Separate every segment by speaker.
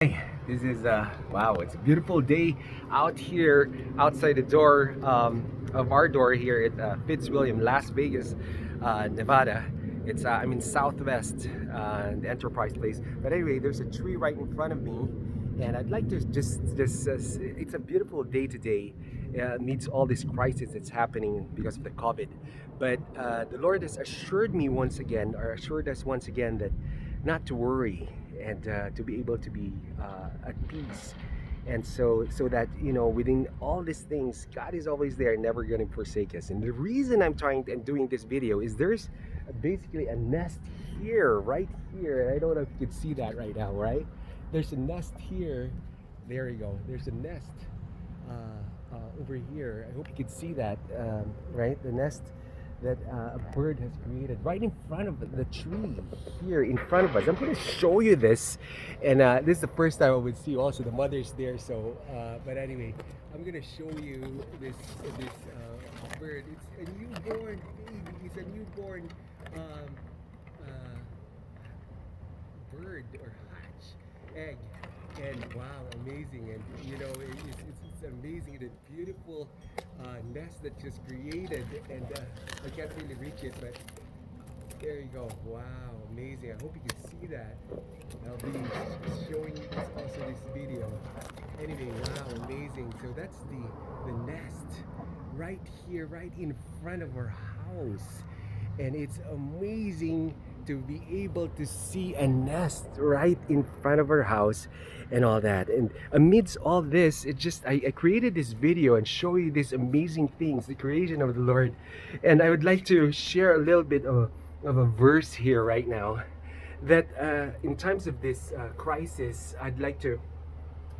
Speaker 1: Hey, this is wow, it's a beautiful day out here outside the door of our door here at Fitzwilliam, Las Vegas, Nevada. It's I'm in Southwest, the Enterprise place. But anyway, there's a tree right in front of me, and I'd like to just it's a beautiful day today. Meets all this crisis that's happening because of the COVID. But the Lord has assured me once again, or assured us once again, that not to worry and to be able to be at peace, and so that within all these things God is always there, never going to forsake us. And the reason I'm trying and doing this video is there's basically a nest here, right here, and I don't know if you can see that right now, right? There's a nest here. There you go, there's a nest over here. I hope you can see that, right? The nest that a bird has created right in front of the tree here in front of us. I'm going to show you this, and this is the first time I would see also the mother's there. So, but anyway, I'm going to show you this bird. It's a newborn baby. It's a newborn bird or hatch egg. And wow, amazing. And it's amazing, the beautiful nest that just created. And I can't really reach it, but there you go. Wow, amazing. I hope you can see that. I'll be showing you this also this video. Anyway, wow, amazing. So that's the nest right here, right in front of our house. And it's amazing to be able to see a nest right in front of our house and all that. And amidst all this, I created this video and show you these amazing things, the creation of the Lord. And I would like to share a little bit of a verse here right now, that in times of this crisis, I'd like to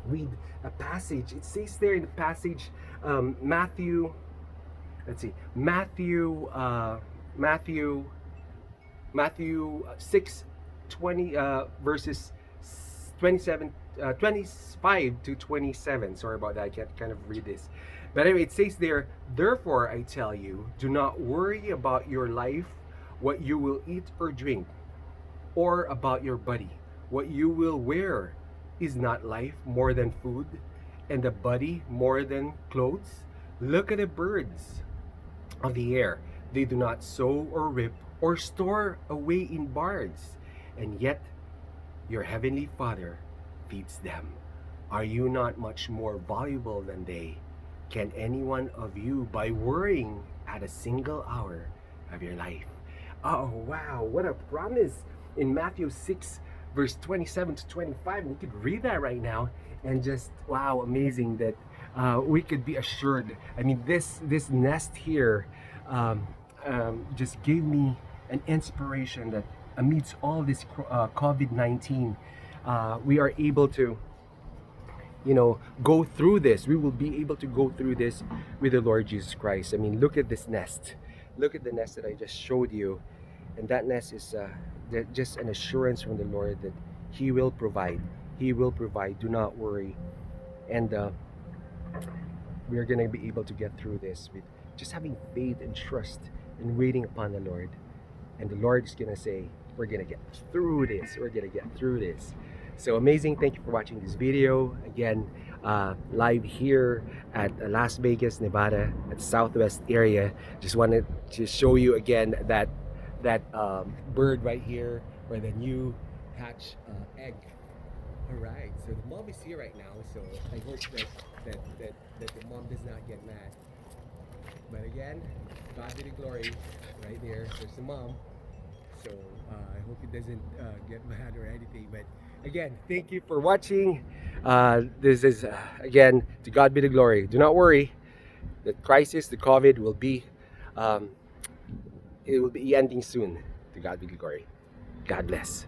Speaker 1: read a passage. It says there in the passage, Matthew, let's see, Matthew 6:20, verses 25 to 27. Sorry about that, I can't kind of read this. But anyway, it says there, "Therefore I tell you, do not worry about your life, what you will eat or drink, or about your body, what you will wear. Is not life more than food, and the body more than clothes? Look at the birds of the air. They do not sow or reap or store away in barns, and yet your heavenly Father feeds them. Are you not much more valuable than they? Can any one of you, by worrying, add a single hour of your life?" Oh wow, what a promise in Matthew 6 verse 27 to 25. We could read that right now, and just wow, amazing that we could be assured. I mean, this nest here just gave me an inspiration that amidst all this COVID-19, we are able to go through this. We will be able to go through this with the Lord Jesus Christ. I mean, look at this nest. Look at the nest that I just showed you. And that nest is just an assurance from the Lord that He will provide. He will provide. Do not worry. And we are going to be able to get through this with just having faith and trust and waiting upon the Lord. And the Lord is going to say, we're going to get through this. We're going to get through this. So amazing. Thank you for watching this video. Again, live here at Las Vegas, Nevada, at Southwest area. Just wanted to show you again that bird right here, or the new hatch egg. All right, so the mom is here right now, so I hope that the mom does not get mad. But again, God be the glory. Right there, there's the mom. So I hope it doesn't get mad or anything. But again, thank you for watching. This is again, to God be the glory. Do not worry. The crisis, the COVID, will be it will be ending soon. To God be the glory. God bless.